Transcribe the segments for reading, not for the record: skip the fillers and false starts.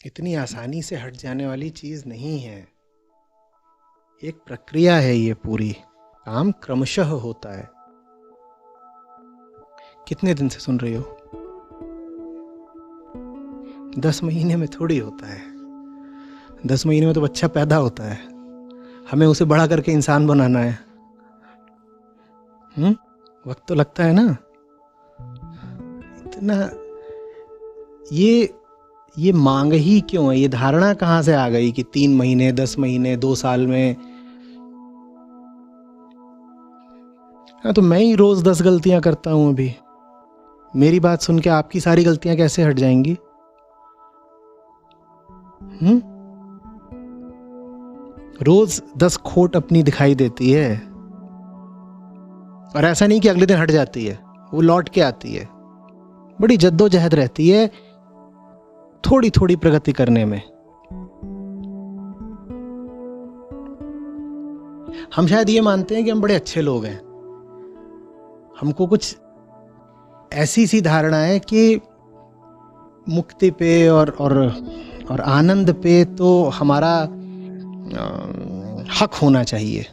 इतनी आसानी से हट जाने वाली चीज नहीं है। एक प्रक्रिया है ये पूरी, काम क्रमशः होता है। कितने दिन से सुन रही हो? 10 महीने में थोड़ी होता है। 10 महीने में तो बच्चा पैदा होता है, हमें उसे बड़ा करके इंसान बनाना है। वक्त तो लगता है ना इतना। ये मांग ही क्यों है? ये धारणा कहां से आ गई कि 3 महीने, 10 महीने, 2 साल में? हाँ, तो मैं ही रोज 10 गलतियां करता हूं अभी। मेरी बात सुन के आपकी सारी गलतियां कैसे हट जाएंगी? रोज 10 खोट अपनी दिखाई देती है, और ऐसा नहीं कि अगले दिन हट जाती है, वो लौट के आती है। बड़ी जद्दोजहद रहती है थोड़ी थोड़ी प्रगति करने में। हम शायद ये मानते हैं कि हम बड़े अच्छे लोग हैं। हमको कुछ ऐसी सी धारणा है कि मुक्ति पे और आनंद पे तो हमारा हक होना चाहिए।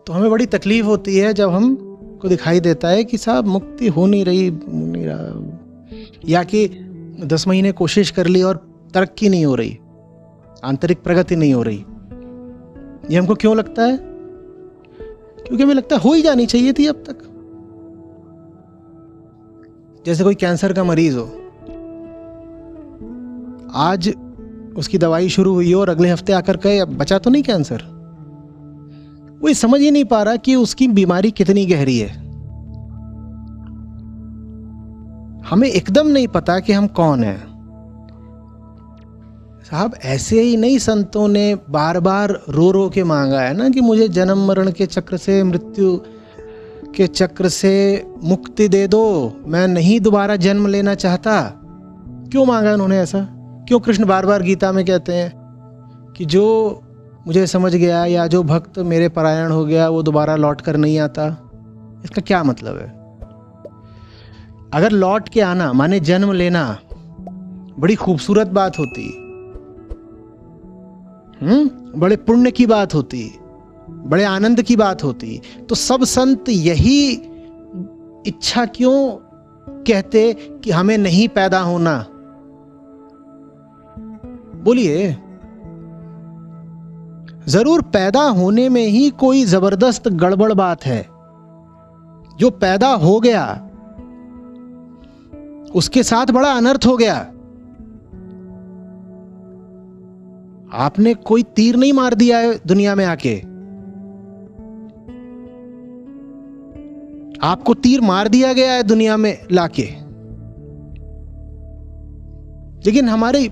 तो हमें बड़ी तकलीफ होती है जब हमको दिखाई देता है कि साहब मुक्ति हो नहीं रही, या कि 10 महीने कोशिश कर ली और तरक्की नहीं हो रही, आंतरिक प्रगति नहीं हो रही। ये हमको क्यों लगता है? क्योंकि हमें लगता है हो ही जानी चाहिए थी अब तक। जैसे कोई कैंसर का मरीज हो, आज उसकी दवाई शुरू हुई हो और अगले हफ्ते आकर कहे अब बचा तो नहीं कैंसर। वो समझ ही नहीं पा रहा कि उसकी बीमारी कितनी गहरी है। हमें एकदम नहीं पता कि हम कौन हैं। साहब ऐसे ही नहीं संतों ने बार बार रो रो के मांगा है ना कि मुझे जन्म मरण के चक्र से, मृत्यु के चक्र से मुक्ति दे दो, मैं नहीं दोबारा जन्म लेना चाहता। क्यों मांगा उन्होंने ऐसा? क्यों कृष्ण बार बार गीता में कहते हैं कि जो मुझे समझ गया या जो भक्त मेरे परायण हो गया वो दोबारा लौट कर नहीं आता? इसका क्या मतलब है? अगर लौट के आना माने जन्म लेना बड़ी खूबसूरत बात होती, बड़े पुण्य की बात होती, बड़े आनंद की बात होती, तो सब संत यही इच्छा क्यों कहते कि हमें नहीं पैदा होना? बोलिए। जरूर पैदा होने में ही कोई जबरदस्त गड़बड़ बात है। जो पैदा हो गया उसके साथ बड़ा अनर्थ हो गया। आपने कोई तीर नहीं मार दिया है दुनिया में आके, आपको तीर मार दिया गया है दुनिया में लाके। लेकिन हमारी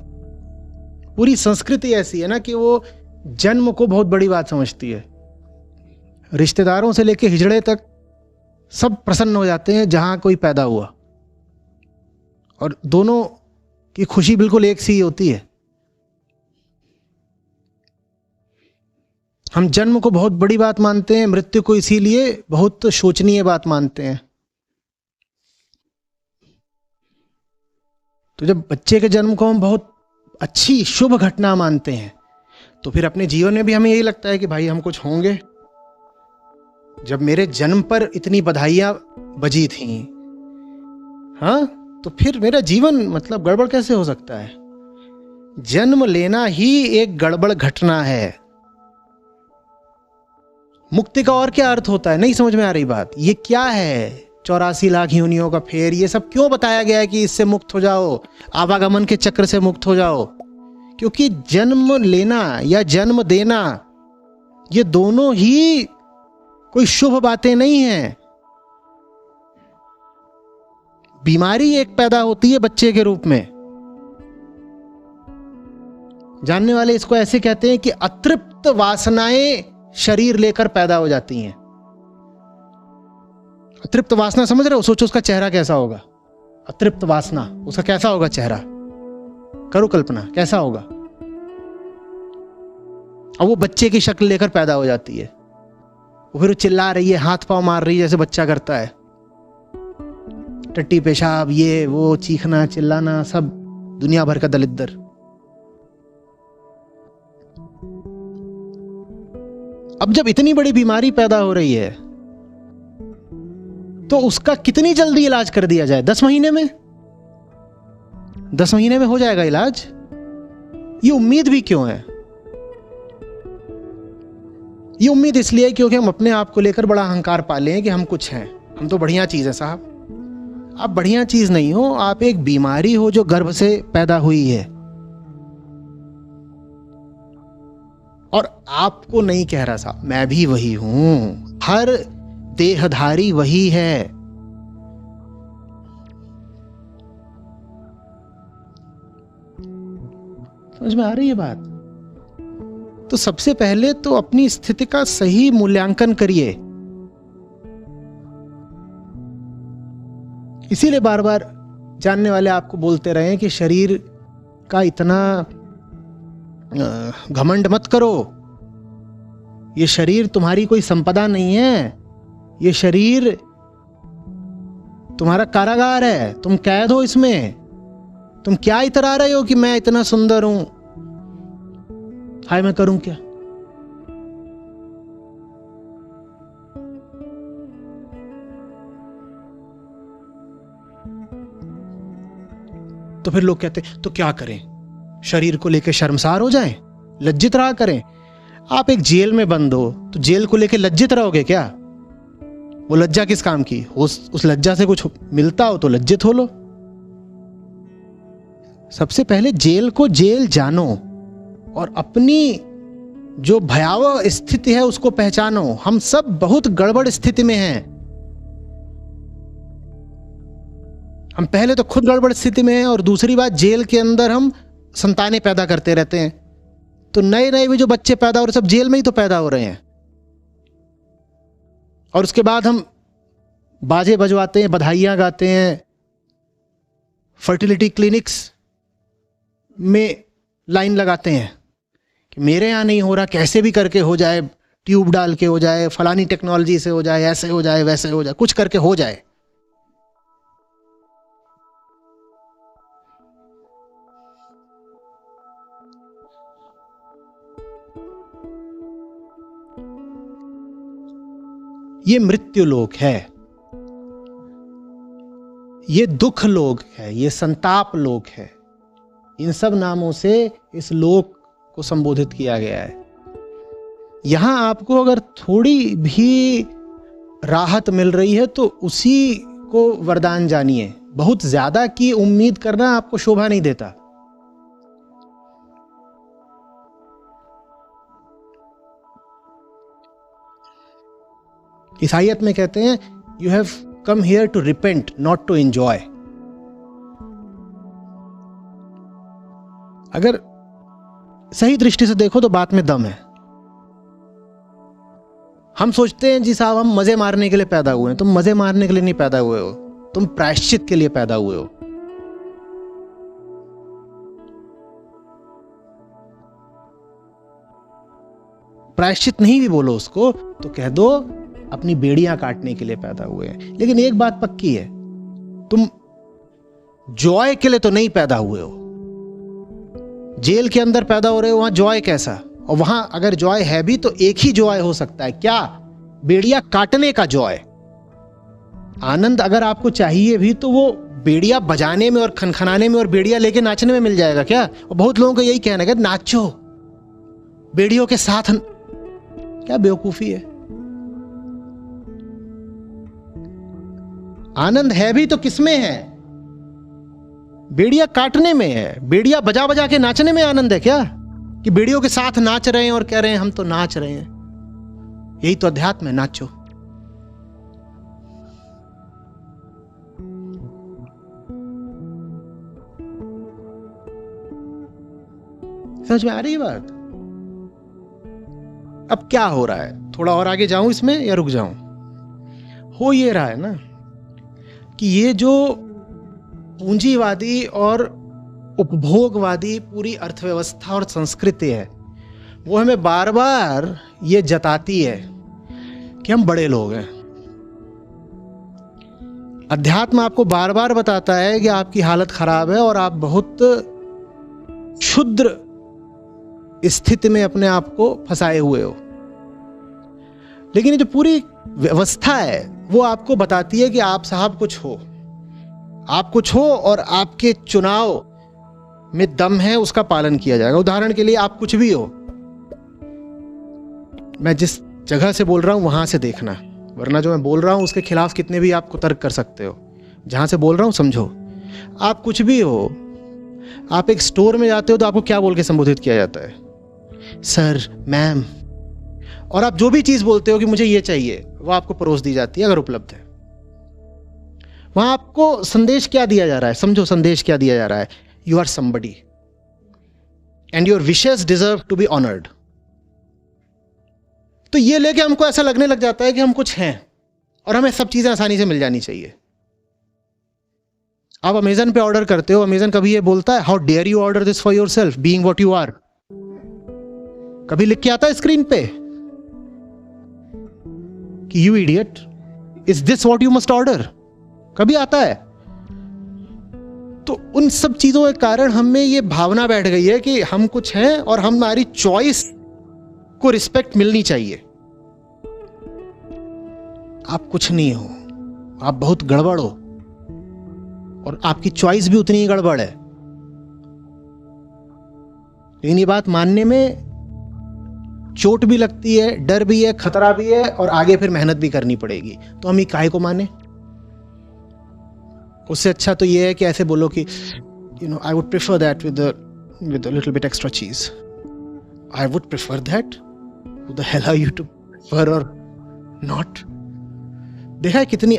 पूरी संस्कृति ऐसी है ना कि वो जन्म को बहुत बड़ी बात समझती है। रिश्तेदारों से लेके हिजड़े तक सब प्रसन्न हो जाते हैं जहां कोई पैदा हुआ, और दोनों की खुशी बिल्कुल एक सी होती है। हम जन्म को बहुत बड़ी बात मानते हैं, मृत्यु को इसीलिए बहुत शोचनीय बात मानते हैं। तो जब बच्चे के जन्म को हम बहुत अच्छी शुभ घटना मानते हैं, तो फिर अपने जीवन में भी हमें यही लगता है कि भाई हम कुछ होंगे। जब मेरे जन्म पर इतनी बधाइयां बजी थी, हाँ, तो फिर मेरा जीवन मतलब गड़बड़ कैसे हो सकता है? जन्म लेना ही एक गड़बड़ घटना है। मुक्ति का और क्या अर्थ होता है? नहीं समझ में आ रही बात। ये क्या है 84 लाख योनियों का फेर? ये सब क्यों बताया गया है कि इससे मुक्त हो जाओ, आवागमन के चक्र से मुक्त हो जाओ? क्योंकि जन्म लेना या जन्म देना ये दोनों ही कोई शुभ बातें नहीं हैं। बीमारी एक पैदा होती है बच्चे के रूप में। जानने वाले इसको ऐसे कहते हैं कि अतृप्त वासनाएं शरीर लेकर पैदा हो जाती हैं। अतृप्त वासना समझ रहे हो? सोचो उसका चेहरा कैसा होगा। अतृप्त वासना, उसका कैसा होगा चेहरा? करो कल्पना, कैसा होगा? अब वो बच्चे की शक्ल लेकर पैदा हो जाती है। वो फिर चिल्ला रही है, हाथ पांव मार रही है जैसे बच्चा करता है, टट्टी पेशाब, ये वो, चीखना चिल्लाना, सब दुनिया भर का दलिद्दर। अब जब इतनी बड़ी बीमारी पैदा हो रही है तो उसका कितनी जल्दी इलाज कर दिया जाए? 10 महीने में? 10 महीने में हो जाएगा इलाज? ये उम्मीद भी क्यों है? ये उम्मीद इसलिए क्योंकि हम अपने आप को लेकर बड़ा अहंकार पाले हैं कि हम कुछ हैं, हम तो बढ़िया चीज है। साहब, आप बढ़िया चीज नहीं हो, आप एक बीमारी हो जो गर्भ से पैदा हुई है। और आपको नहीं कह रहा साहब, मैं भी वही हूं, हर देहधारी वही है। समझ में आ रही है बात? तो सबसे पहले तो अपनी स्थिति का सही मूल्यांकन करिए। इसीलिए बार बार जानने वाले आपको बोलते रहे कि शरीर का इतना घमंड मत करो। ये शरीर तुम्हारी कोई संपदा नहीं है, ये शरीर तुम्हारा कारागार है, तुम कैद हो इसमें। तुम क्या इतरा रहे हो कि मैं इतना सुंदर हूं, हाय मैं करूं क्या? तो फिर लोग कहते तो क्या करें? शरीर को लेकर शर्मसार हो जाएं, लज्जित रहा करें। आप एक जेल में बंद हो तो जेल को लेकर लज्जित रहोगे क्या? वो लज्जा किस काम की? उस लज्जा से कुछ मिलता हो तो लज्जित हो लो। सबसे पहले जेल को जेल जानो और अपनी जो भयावह स्थिति है उसको पहचानो। हम सब बहुत गड़बड़ स्थिति में हैं। हम पहले तो खुद गड़बड़ स्थिति में हैं और दूसरी बात जेल के अंदर हम संतानें पैदा करते रहते हैं। तो नए नए भी जो बच्चे पैदा हो रहे सब जेल में ही तो पैदा हो रहे हैं। और उसके बाद हम बाजे बजवाते हैं, बधाइयां गाते हैं, फर्टिलिटी क्लिनिक्स में लाइन लगाते हैं कि मेरे यहां नहीं हो रहा, कैसे भी करके हो जाए, ट्यूब डाल के हो जाए, फलानी टेक्नोलॉजी से हो जाए, ऐसे हो जाए, वैसे हो जाए, कुछ करके हो जाए। ये मृत्यु लोक है, ये दुख लोक है, ये संताप लोक है। इन सब नामों से इस लोक को संबोधित किया गया है। यहां आपको अगर थोड़ी भी राहत मिल रही है तो उसी को वरदान जानिए। बहुत ज्यादा की उम्मीद करना आपको शोभा नहीं देता। ईसाईयत में कहते हैं you have come here to repent not to enjoy. अगर सही दृष्टि से देखो तो बात में दम है। हम सोचते हैं जी साहब हम मजे मारने के लिए पैदा हुए हैं। तुम मजे मारने के लिए नहीं पैदा हुए हो, तुम प्रायश्चित के लिए पैदा हुए हो। प्रायश्चित नहीं भी बोलो उसको तो कह दो अपनी बेड़ियां काटने के लिए पैदा हुए हैं। लेकिन एक बात पक्की है, तुम जॉय के लिए तो नहीं पैदा हुए हो। जेल के अंदर पैदा हो रहे हो, वहां जॉय कैसा? और वहां अगर जॉय है भी तो एक ही जॉय हो सकता है, क्या? बेड़िया काटने का जॉय। आनंद अगर आपको चाहिए भी तो वो बेड़िया बजाने में और खनखनाने में और बेड़िया लेके नाचने में मिल जाएगा क्या? और बहुत लोगों का यही कहना है कि नाचो बेड़ियों के साथ। क्या बेवकूफी है। आनंद है भी तो किसमें है? बेड़िया काटने में है। बेड़िया बजा बजा के नाचने में आनंद है क्या? कि बेड़ियों के साथ नाच रहे हैं और कह रहे हैं हम तो नाच रहे हैं। यही तो अध्यात्म है, नाचो। समझ में आ रही है बात? अब क्या हो रहा है? थोड़ा और आगे जाऊं इसमें या रुक जाऊं? हो ये रहा है ना कि ये जो पूंजीवादी और उपभोगवादी पूरी अर्थव्यवस्था और संस्कृति है वो हमें बार बार ये जताती है कि हम बड़े लोग हैं। अध्यात्म आपको बार बार बताता है कि आपकी हालत खराब है और आप बहुत क्षुद्र स्थिति में अपने आप को फंसाए हुए हो। लेकिन ये जो पूरी व्यवस्था है वो आपको बताती है कि आप साहब कुछ हो, आप कुछ हो और आपके चुनाव में दम है, उसका पालन किया जाएगा। उदाहरण के लिए आप कुछ भी हो, मैं जिस जगह से बोल रहा हूं वहां से देखना, वरना जो मैं बोल रहा हूं उसके खिलाफ कितने भी आप कुतर्क कर सकते हो। जहां से बोल रहा हूं समझो। आप कुछ भी हो, आप एक स्टोर में जाते हो तो आपको क्या बोल के संबोधित किया जाता है? Sir, ma'am. और आप जो भी चीज बोलते हो कि मुझे ये चाहिए, वो आपको परोस दी जाती है अगर उपलब्ध है। वहां आपको संदेश क्या दिया जा रहा है? समझो संदेश क्या दिया जा रहा है। You are somebody and your wishes deserve to be honoured. तो ये लेके हमको ऐसा लगने लग जाता है कि हम कुछ हैं और हमें सब चीजें आसानी से मिल जानी चाहिए। आप अमेजन पे ऑर्डर करते हो, अमेजन कभी ये बोलता है how dare you order this for yourself being what you are? कभी लिख के आता है स्क्रीन पे कि you idiot, is this what you must order? कभी आता है? तो उन सब चीजों के कारण हमें ये भावना बैठ गई है कि हम कुछ हैं और हमारी चॉइस को रिस्पेक्ट मिलनी चाहिए। आप कुछ नहीं हो, आप बहुत गड़बड़ हो और आपकी चॉइस भी उतनी ही गड़बड़ है। लेकिन ये बात मानने में चोट भी लगती है, डर भी है, खतरा भी है और आगे फिर मेहनत भी करनी पड़ेगी। तो हम ये काहे को माने? उससे अच्छा तो ये है कि ऐसे बोलो कि I would prefer that with a little bit extra चीज। I would prefer that. Who the hell are you to prefer or not? देखा है कितनी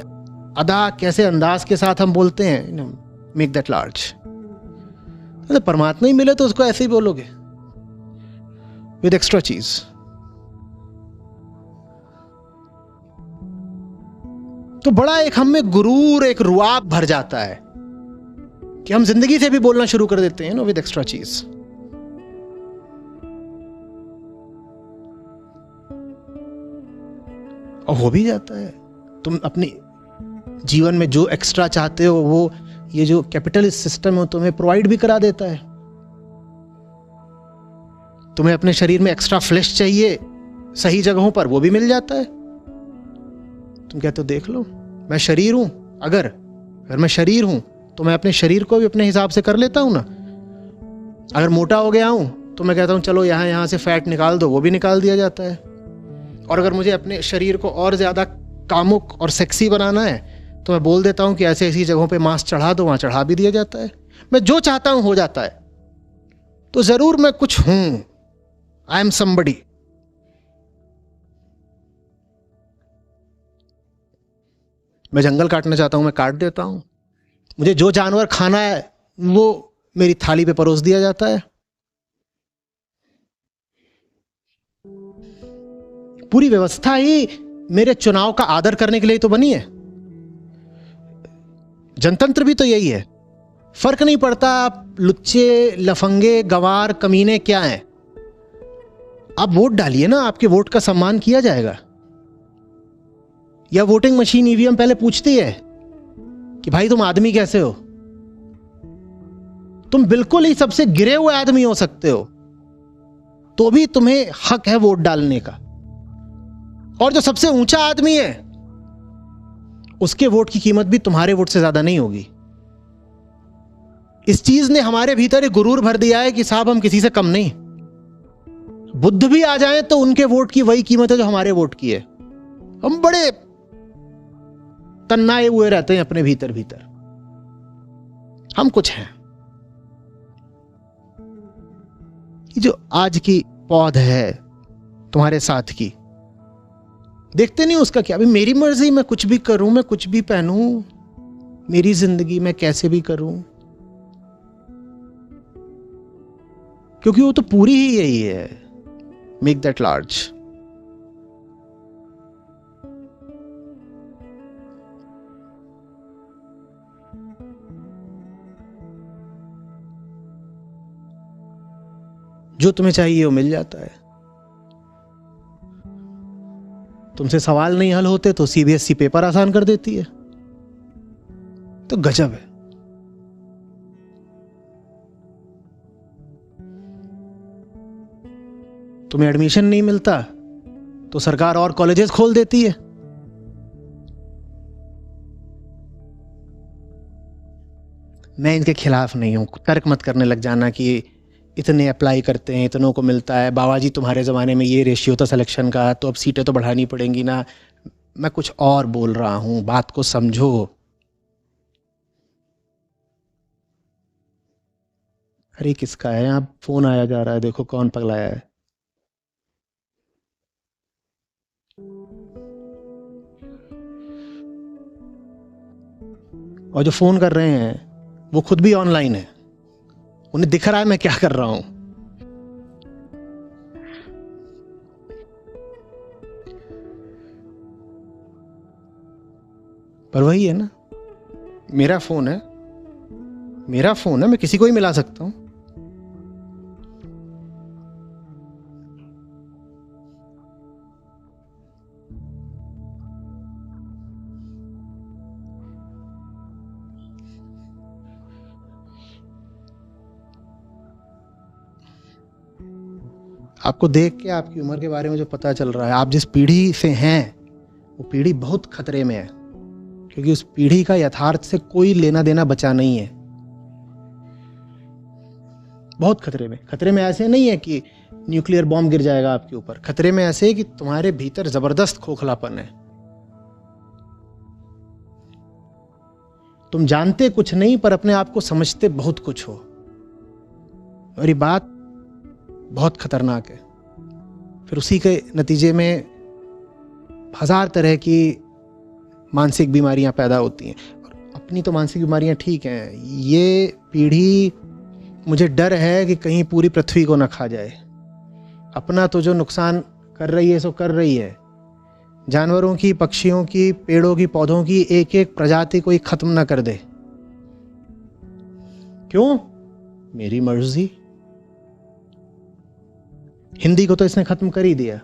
अदा, कैसे अंदाज के साथ हम बोलते हैं, मेक दैट लार्ज। अरे परमात्मा ही मिले तो उसको ऐसे ही बोलोगे, विद एक्स्ट्रा चीज। तो बड़ा एक हम में गुरूर, एक रुआब भर जाता है कि हम जिंदगी से भी बोलना शुरू कर देते हैं विद एक्स्ट्रा चीज। और हो भी जाता है। तुम अपने जीवन में जो एक्स्ट्रा चाहते हो वो ये जो कैपिटलिस्ट सिस्टम है तुम्हें प्रोवाइड भी करा देता है। तुम्हें अपने शरीर में एक्स्ट्रा फ्लैश चाहिए सही जगहों पर, वो भी मिल जाता है। तुम कहते हो देख लो, मैं शरीर हूं, अगर मैं शरीर हूं तो मैं अपने शरीर को भी अपने हिसाब से कर लेता हूं ना। अगर मोटा हो गया हूं तो मैं कहता हूं चलो यहां से फैट निकाल दो, वो भी निकाल दिया जाता है। और अगर मुझे अपने शरीर को और ज्यादा कामुक और सेक्सी बनाना है तो मैं बोल देता हूं कि ऐसी ऐसी जगहों पे मांस चढ़ा दो, वहां चढ़ा भी दिया जाता है। मैं जो चाहता हूं हो जाता है। तो जरूर मैं कुछ हूं, आई एम समबडी। मैं जंगल काटना चाहता हूं, मैं काट देता हूं। मुझे जो जानवर खाना है वो मेरी थाली पे परोस दिया जाता है। पूरी व्यवस्था ही मेरे चुनाव का आदर करने के लिए तो बनी है। जनतंत्र भी तो यही है। फर्क नहीं पड़ता आप लुच्चे, लफंगे, गंवार, कमीने क्या हैं, आप वोट डालिए ना, आपके वोट का सम्मान किया जाएगा। या वोटिंग मशीन ईवीएम पहले पूछती है कि भाई तुम आदमी कैसे हो? तुम बिल्कुल ही सबसे गिरे हुए आदमी हो सकते हो तो भी तुम्हें हक है वोट डालने का। और जो सबसे ऊंचा आदमी है उसके वोट की कीमत भी तुम्हारे वोट से ज्यादा नहीं होगी। इस चीज ने हमारे भीतर एक गुरूर भर दिया है कि साहब हम किसी से कम नहीं। बुद्ध भी आ जाए तो उनके वोट की वही कीमत है जो हमारे वोट की है। हम बड़े तन्नाए हुए रहते हैं अपने भीतर भीतर, हम कुछ हैं। ये जो आज की पौध है तुम्हारे साथ की, देखते नहीं उसका क्या? अभी मेरी मर्जी, मैं कुछ भी करूं, मैं कुछ भी पहनूं, मेरी जिंदगी मैं कैसे भी करूं, क्योंकि वो तो पूरी ही यही है, मेक दैट लार्ज। जो तुम्हें चाहिए वो मिल जाता है। तुमसे सवाल नहीं हल होते तो सीबीएसई पेपर आसान कर देती है। तो गजब है। तुम्हें एडमिशन नहीं मिलता तो सरकार और कॉलेजेस खोल देती है। मैं इनके खिलाफ नहीं हूं, तर्क मत करने लग जाना कि इतने अप्लाई करते हैं, इतनों को मिलता है। बाबा जी तुम्हारे ज़माने में ये रेशियो था सिलेक्शन का, तो अब सीटें तो बढ़ानी पड़ेंगी ना। मैं कुछ और बोल रहा हूं, बात को समझो। अरे किसका है यहाँ फोन आया जा रहा है, देखो कौन पगलाया है। और जो फोन कर रहे हैं वो खुद भी ऑनलाइन है, उन्हें दिख रहा है मैं क्या कर रहा हूं। पर वही है ना, मेरा फोन है, मेरा फोन है, मैं किसी को ही मिला सकता हूं। आपको देख के आपकी उम्र के बारे में जो पता चल रहा है, आप जिस पीढ़ी से हैं वो पीढ़ी बहुत खतरे में है, क्योंकि उस पीढ़ी का यथार्थ से कोई लेना देना बचा नहीं है। बहुत खतरे में। खतरे में ऐसे नहीं है कि न्यूक्लियर बॉम्ब गिर जाएगा आपके ऊपर, खतरे में ऐसे है कि तुम्हारे भीतर जबरदस्त खोखलापन है। तुम जानते कुछ नहीं पर अपने आप को समझते बहुत कुछ हो, और ये बात बहुत खतरनाक है। फिर उसी के नतीजे में हजार तरह की मानसिक बीमारियां पैदा होती हैं। अपनी तो मानसिक बीमारियां ठीक हैं, ये पीढ़ी, मुझे डर है कि कहीं पूरी पृथ्वी को ना खा जाए। अपना तो जो नुकसान कर रही है सो कर रही है, जानवरों की, पक्षियों की, पेड़ों की, पौधों की एक एक प्रजाति को ही खत्म ना कर दे। क्यों? मेरी मर्जी। हिंदी को तो इसने खत्म कर ही दिया।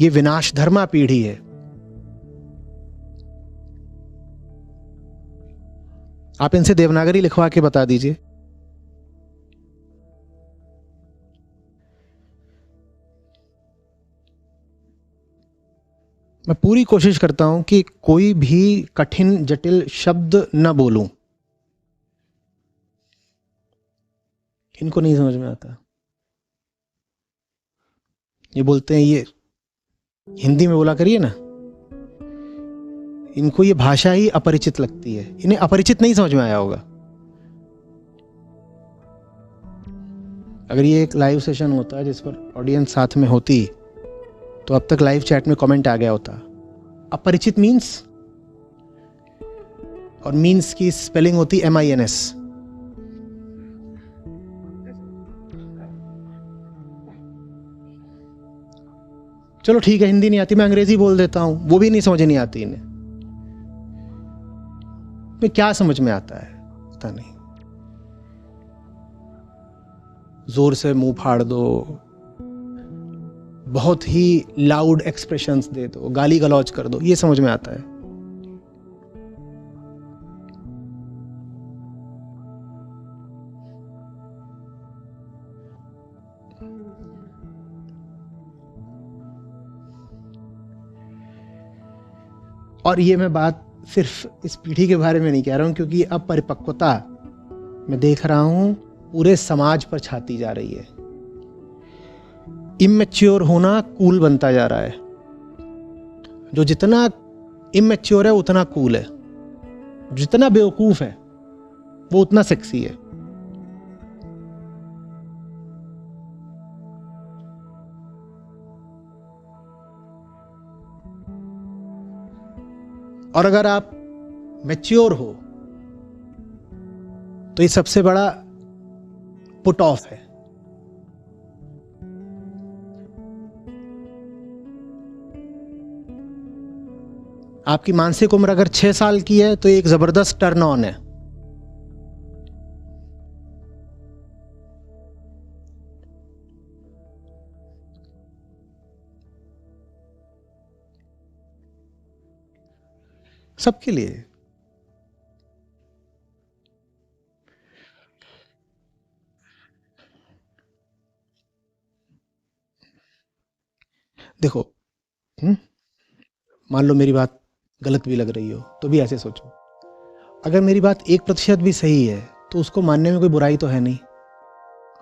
ये विनाश धर्मा पीढ़ी है। आप इनसे देवनागरी लिखवा के बता दीजिए। मैं पूरी कोशिश करता हूं कि कोई भी कठिन जटिल शब्द न बोलूं। इनको नहीं समझ में आता। ये बोलते हैं ये हिंदी में बोला करिए ना। इनको ये भाषा ही अपरिचित लगती है, इन्हें अपरिचित नहीं समझ में आया होगा। अगर ये एक लाइव सेशन होता जिस पर ऑडियंस साथ में होती, तो अब तक लाइव चैट में कमेंट आ गया होता। अपरिचित मीन्स, और मीन्स की स्पेलिंग होती MINS। चलो ठीक है, हिंदी नहीं आती, मैं अंग्रेजी बोल देता हूं, वो भी नहीं समझ नहीं आती इन्हें। में क्या समझ में आता है पता नहीं। जोर से मुंह फाड़ दो, बहुत ही लाउड एक्सप्रेशंस दे दो, गाली गलौज कर दो, ये समझ में आता है। और ये मैं बात सिर्फ इस पीढ़ी के बारे में नहीं कह रहा हूं, क्योंकि अब परिपक्वता मैं देख रहा हूं पूरे समाज पर छाती जा रही है। इमेच्योर होना कूल बनता जा रहा है। जो जितना इमेच्योर है उतना कूल है, जितना बेवकूफ है वो उतना सेक्सी है। और अगर आप मैच्योर हो तो ये सबसे बड़ा पुट ऑफ है। आपकी मानसिक उम्र अगर 6 साल की है तो एक जबरदस्त टर्न ऑन है। सबके लिए। देखो, मान लो मेरी बात गलत भी लग रही हो तो भी ऐसे सोचो, अगर मेरी बात 1% भी सही है तो उसको मानने में कोई बुराई तो है नहीं।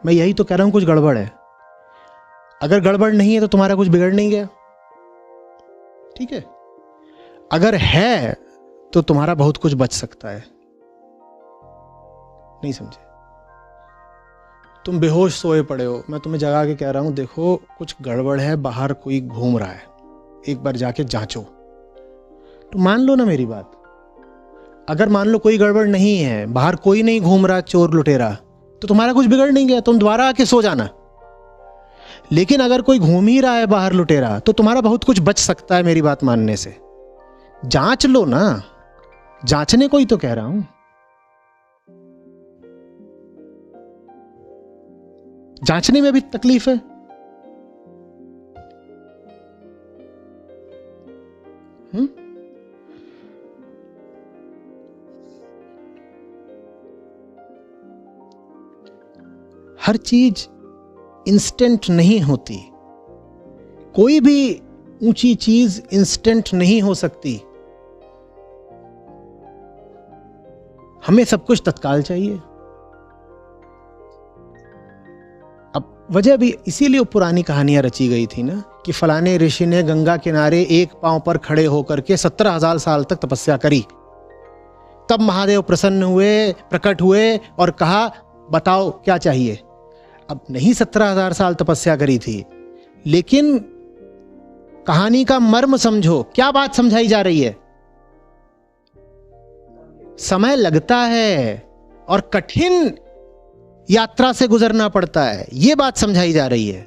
मैं यही तो कह रहा हूं, कुछ गड़बड़ है। अगर गड़बड़ नहीं है तो तुम्हारा कुछ बिगड़ नहीं गया, ठीक है। अगर है तो तुम्हारा बहुत कुछ बच सकता है। नहीं समझे? तुम बेहोश सोए पड़े हो, मैं तुम्हें जगा के कह रहा हूं, देखो कुछ गड़बड़ है, बाहर कोई घूम रहा है, एक बार जाके जांचो। तो मान लो ना मेरी बात। अगर मान लो कोई गड़बड़ नहीं है, बाहर कोई नहीं घूम रहा चोर लुटेरा, तो तुम्हारा कुछ बिगड़ नहीं गया, तुम दोबारा आके सो जाना। लेकिन अगर कोई घूम ही रहा है बाहर लुटेरा, तो तुम्हारा बहुत कुछ बच सकता है मेरी बात मानने से। जांच लो ना, जांचने को ही तो कह रहा हूं। जांचने में भी तकलीफ है। हर चीज इंस्टेंट नहीं होती, कोई भी ऊंची चीज इंस्टेंट नहीं हो सकती। हमें सब कुछ तत्काल चाहिए। अब वजह भी इसीलिए पुरानी कहानियां रची गई थी ना, कि फलाने ऋषि ने गंगा किनारे एक पांव पर खड़े होकर के 17,000 साल तक तपस्या करी। तब महादेव प्रसन्न हुए, प्रकट हुए और कहा बताओ क्या चाहिए। अब नहीं 17,000 साल तपस्या करी थी, लेकिन कहानी का मर्म समझो, क्या बात समझाई जा रही है। समय लगता है और कठिन यात्रा से गुजरना पड़ता है, यह बात समझाई जा रही है।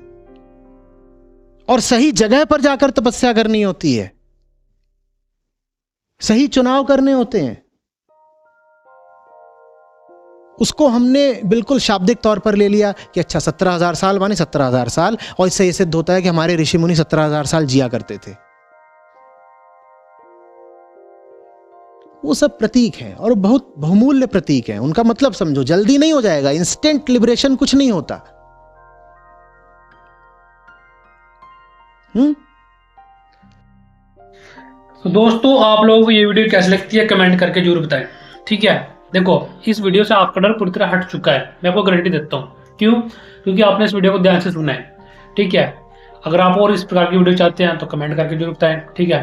और सही जगह पर जाकर तपस्या करनी होती है, सही चुनाव करने होते हैं। उसको हमने बिल्कुल शाब्दिक तौर पर ले लिया कि अच्छा 17,000 साल माने 17,000 साल, और इससे यह सिद्ध होता है कि हमारे ऋषि मुनि 17,000 साल जिया करते थे। वो सब प्रतीक हैं और बहुत बहुमूल्य प्रतीक हैं। उनका मतलब समझो, जल्दी नहीं हो जाएगा, इंस्टेंट लिबरेशन कुछ नहीं होता। तो दोस्तों, आप लोगों को ये वीडियो कैसी लगती है कमेंट करके जरूर बताएं, ठीक है। देखो, इस वीडियो से आपका डर पूरी तरह हट चुका है, मैं आपको गारंटी देता हूँ। क्यों? क्योंकि आपने इस वीडियो को ध्यान से सुना है, ठीक है। अगर आप और इस प्रकार की वीडियो चाहते हैं तो कमेंट करके जरूर बताएं, ठीक है।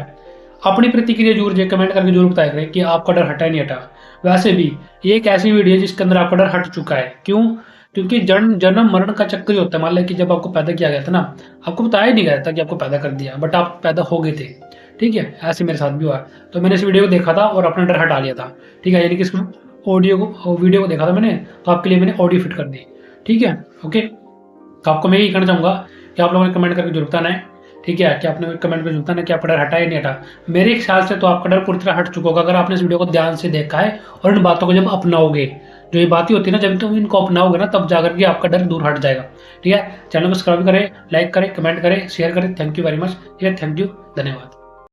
अपनी प्रतिक्रिया जरूर कमेंट करके जरूर बताया करें कि आपका डर हटा नहीं हटा। वैसे भी ये एक ऐसी वीडियो है जिसके अंदर आपका डर हट चुका है। क्यों? क्योंकि जन्म मरण का चक्कर ही होता है। मान लिया कि जब आपको पैदा किया गया था ना, आपको बताया ही नहीं गया था कि आपको पैदा कर दिया, बट आप पैदा हो गए थे, ठीक है। ऐसे मेरे साथ भी हुआ। तो मैंने इस वीडियो को देखा था और अपना डर हटा लिया था, ठीक है। यानी कि इस वीडियो को देखा था मैंने, तो आपके लिए मैंने ऑडियो फिट कर दी, ठीक है, ओके। तो आपको मैं यही कहना चाहूँगा कि आप लोगों ने कमेंट करके जरूर बताना है, ठीक है, कि आपने कमेंट में जुड़ता ना कि आपका डर हटा या नहीं हटा। मेरे ख्याल से तो आपका डर पूरी तरह हट चुका होगा अगर आपने इस वीडियो को ध्यान से देखा है और इन बातों को जब अपनाओगे। जो ये बातें होती है ना, जब तुम इनको अपनाओगे ना, तब जाकर के आपका डर दूर हट जाएगा, ठीक है। चैनल को सब्सक्राइब करें, लाइक करें, कमेंट करें, शेयर करें। थैंक यू वेरी मच, ठीक है। थैंक यू, धन्यवाद।